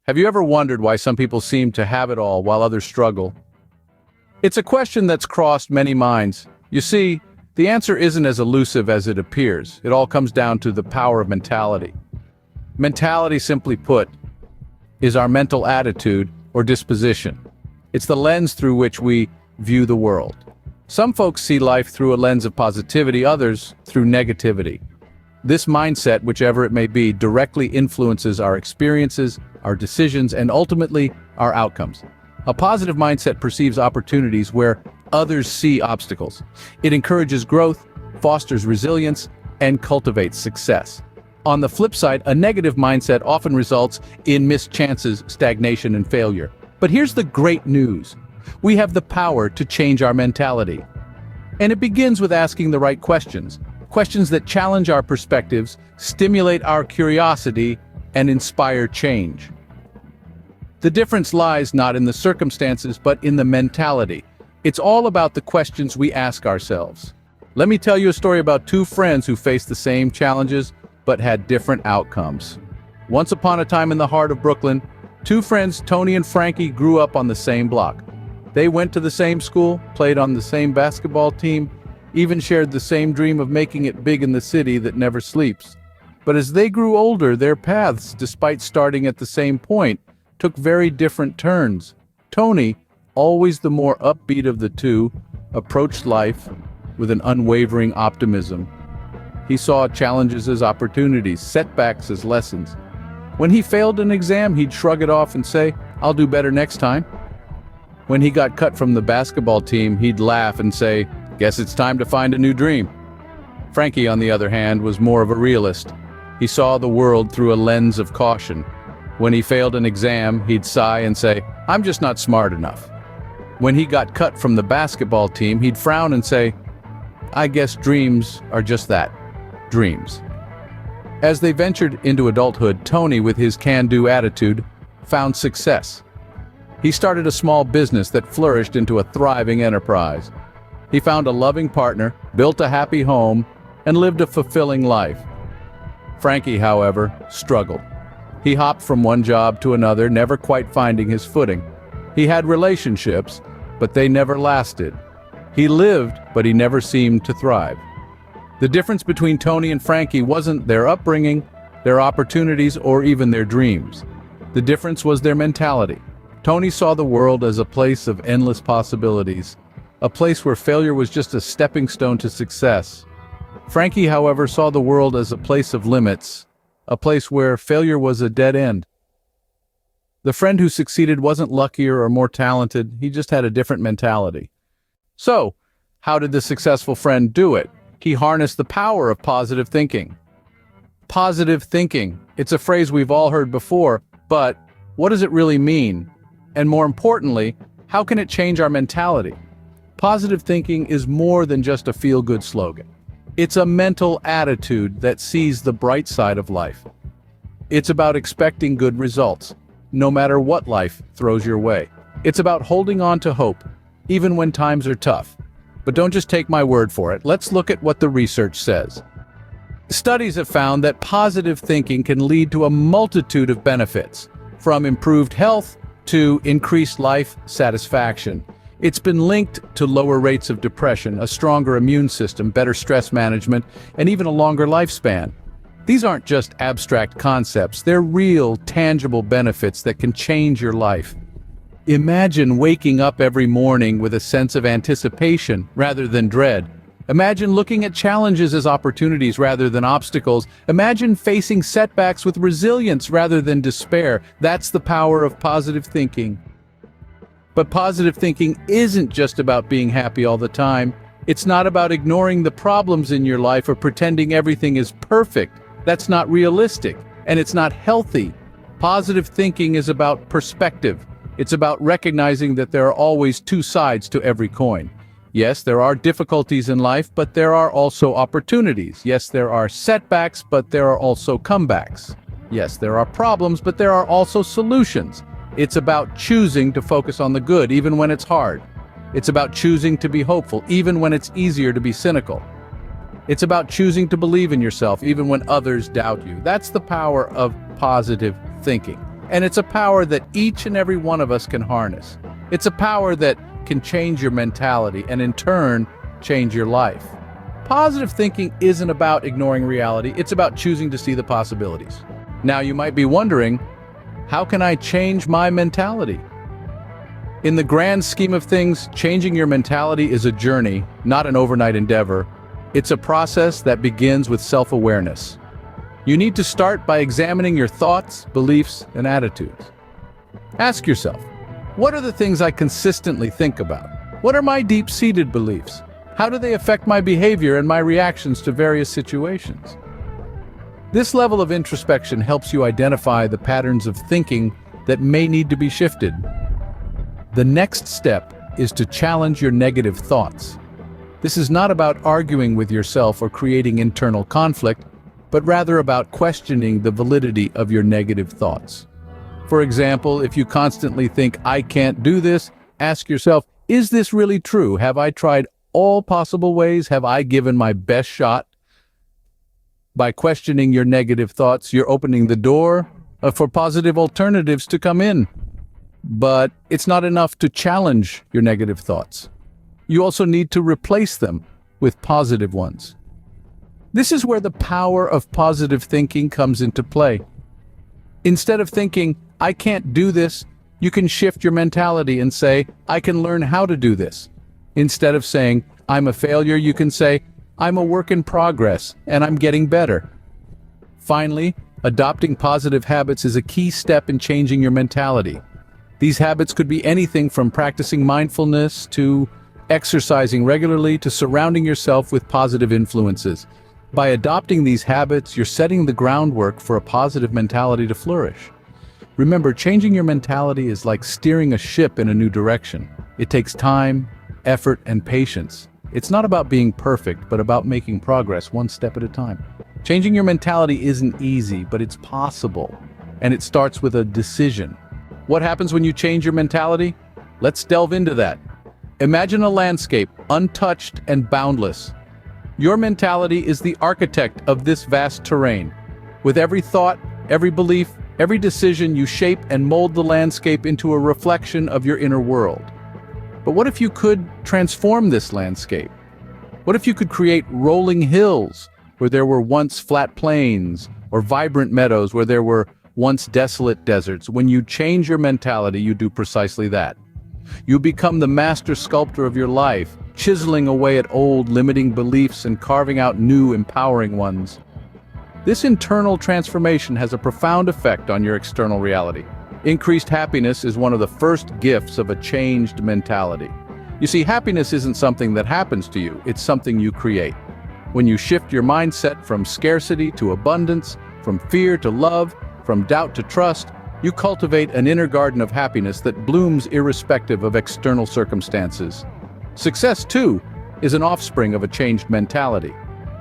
Have you ever wondered why some people seem to have it all while others struggle? It's a question that's crossed many minds. You see, the answer isn't as elusive as it appears. It all comes down to the power of mentality. Mentality, simply put, is our mental attitude or disposition. It's the lens through which we view the world. Some folks see life through a lens of positivity, others through negativity. This mindset, whichever it may be, directly influences our experiences, our decisions, and ultimately, our outcomes. A positive mindset perceives opportunities where others see obstacles. It encourages growth, fosters resilience, and cultivates success. On the flip side, a negative mindset often results in missed chances, stagnation, and failure. But here's the great news. We have the power to change our mentality. And it begins with asking the right questions. Questions that challenge our perspectives, stimulate our curiosity, and inspire change. The difference lies not in the circumstances, but in the mentality. It's all about the questions we ask ourselves. Let me tell you a story about two friends who faced the same challenges, but had different outcomes. Once upon a time in the heart of Brooklyn, two friends, Tony and Frankie, grew up on the same block. They went to the same school, played on the same basketball team, even shared the same dream of making it big in the city that never sleeps. But as they grew older, their paths, despite starting at the same point, took very different turns. Tony, always the more upbeat of the two, approached life with an unwavering optimism. He saw challenges as opportunities, setbacks as lessons. When he failed an exam, he'd shrug it off and say, "I'll do better next time." When he got cut from the basketball team, he'd laugh and say, "Guess it's time to find a new dream." Frankie, on the other hand, was more of a realist. He saw the world through a lens of caution. When he failed an exam, he'd sigh and say, "I'm just not smart enough." When he got cut from the basketball team, he'd frown and say, "I guess dreams are just that, dreams." As they ventured into adulthood, Tony, with his can-do attitude, found success. He started a small business that flourished into a thriving enterprise. He found a loving partner, built a happy home, and lived a fulfilling life. Frankie, however, struggled. He hopped from one job to another, never quite finding his footing. He had relationships, but they never lasted. He lived, but he never seemed to thrive. The difference between Tony and Frankie wasn't their upbringing, their opportunities, or even their dreams. The difference was their mentality. Tony saw the world as a place of endless possibilities, a place where failure was just a stepping stone to success. Frankie, however, saw the world as a place of limits, a place where failure was a dead end. The friend who succeeded wasn't luckier or more talented, he just had a different mentality. So, how did the successful friend do it? He harnessed the power of positive thinking. Positive thinking. It's a phrase we've all heard before, but what does it really mean? And more importantly, how can it change our mentality? Positive thinking is more than just a feel-good slogan. It's a mental attitude that sees the bright side of life. It's about expecting good results, no matter what life throws your way. It's about holding on to hope, even when times are tough. But don't just take my word for it. Let's look at what the research says. Studies have found that positive thinking can lead to a multitude of benefits, from improved health to increased life satisfaction. It's been linked to lower rates of depression, a stronger immune system, better stress management, and even a longer lifespan. These aren't just abstract concepts, they're real, tangible benefits that can change your life. Imagine waking up every morning with a sense of anticipation rather than dread. Imagine looking at challenges as opportunities rather than obstacles. Imagine facing setbacks with resilience rather than despair. That's the power of positive thinking. But positive thinking isn't just about being happy all the time. It's not about ignoring the problems in your life or pretending everything is perfect. That's not realistic, and it's not healthy. Positive thinking is about perspective. It's about recognizing that there are always two sides to every coin. Yes, there are difficulties in life, but there are also opportunities. Yes, there are setbacks, but there are also comebacks. Yes, there are problems, but there are also solutions. It's about choosing to focus on the good, even when it's hard. It's about choosing to be hopeful, even when it's easier to be cynical. It's about choosing to believe in yourself, even when others doubt you. That's the power of positive thinking. And it's a power that each and every one of us can harness. It's a power that can change your mentality and in turn, change your life. Positive thinking isn't about ignoring reality, it's about choosing to see the possibilities. Now you might be wondering, how can I change my mentality? In the grand scheme of things, changing your mentality is a journey, not an overnight endeavor. It's a process that begins with self-awareness. You need to start by examining your thoughts, beliefs, and attitudes. Ask yourself, what are the things I consistently think about? What are my deep-seated beliefs? How do they affect my behavior and my reactions to various situations? This level of introspection helps you identify the patterns of thinking that may need to be shifted. The next step is to challenge your negative thoughts. This is not about arguing with yourself or creating internal conflict, but rather about questioning the validity of your negative thoughts. For example, if you constantly think, "I can't do this," ask yourself, is this really true? Have I tried all possible ways? Have I given my best shot? By questioning your negative thoughts, you're opening the door for positive alternatives to come in. But it's not enough to challenge your negative thoughts. You also need to replace them with positive ones. This is where the power of positive thinking comes into play. Instead of thinking, "I can't do this," you can shift your mentality and say, "I can learn how to do this." Instead of saying, "I'm a failure," you can say, "I'm a work in progress and I'm getting better." Finally, adopting positive habits is a key step in changing your mentality. These habits could be anything from practicing mindfulness to exercising regularly to surrounding yourself with positive influences. By adopting these habits, you're setting the groundwork for a positive mentality to flourish. Remember, changing your mentality is like steering a ship in a new direction. It takes time, effort, and patience. It's not about being perfect, but about making progress one step at a time. Changing your mentality isn't easy, but it's possible. And it starts with a decision. What happens when you change your mentality? Let's delve into that. Imagine a landscape, untouched and boundless. Your mentality is the architect of this vast terrain. With every thought, every belief, every decision, you shape and mold the landscape into a reflection of your inner world. But what if you could transform this landscape? What if you could create rolling hills where there were once flat plains, or vibrant meadows where there were once desolate deserts? When you change your mentality, you do precisely that. You become the master sculptor of your life, chiseling away at old limiting beliefs and carving out new empowering ones. This internal transformation has a profound effect on your external reality. Increased happiness is one of the first gifts of a changed mentality. You see, happiness isn't something that happens to you, it's something you create. When you shift your mindset from scarcity to abundance, from fear to love, from doubt to trust, you cultivate an inner garden of happiness that blooms irrespective of external circumstances. Success, too, is an offspring of a changed mentality.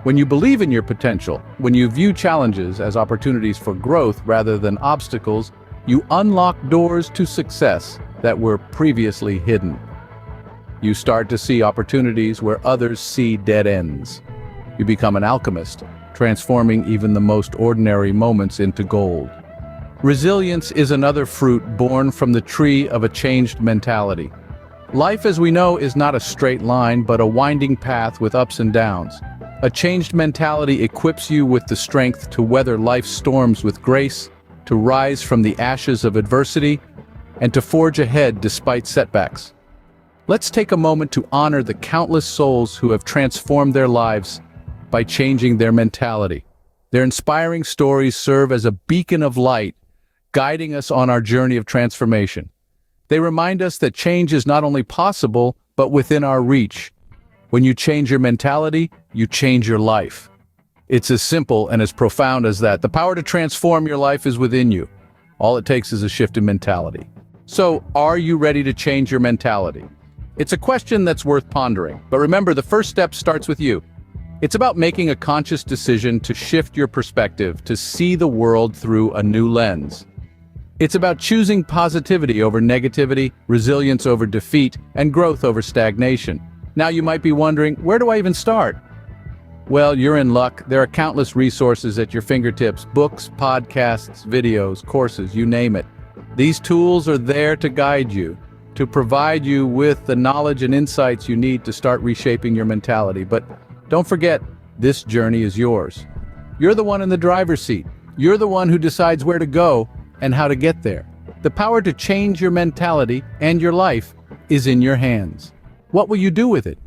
When you believe in your potential, when you view challenges as opportunities for growth rather than obstacles, you unlock doors to success that were previously hidden. You start to see opportunities where others see dead ends. You become an alchemist, transforming even the most ordinary moments into gold. Resilience is another fruit born from the tree of a changed mentality. Life as we know is not a straight line, but a winding path with ups and downs. A changed mentality equips you with the strength to weather life's storms with grace, to rise from the ashes of adversity, and to forge ahead despite setbacks. Let's take a moment to honor the countless souls who have transformed their lives by changing their mentality. Their inspiring stories serve as a beacon of light, guiding us on our journey of transformation. They remind us that change is not only possible, but within our reach. When you change your mentality, you change your life. It's as simple and as profound as that. The power to transform your life is within you. All it takes is a shift in mentality. So, are you ready to change your mentality? It's a question that's worth pondering. But remember, the first step starts with you. It's about making a conscious decision to shift your perspective, to see the world through a new lens. It's about choosing positivity over negativity, resilience over defeat, and growth over stagnation. Now you might be wondering, where do I even start? Well, you're in luck. There are countless resources at your fingertips: books, podcasts, videos, courses, you name it. These tools are there to guide you, to provide you with the knowledge and insights you need to start reshaping your mentality. But don't forget, this journey is yours. You're the one in the driver's seat. You're the one who decides where to go and how to get there. The power to change your mentality and your life is in your hands. What will you do with it?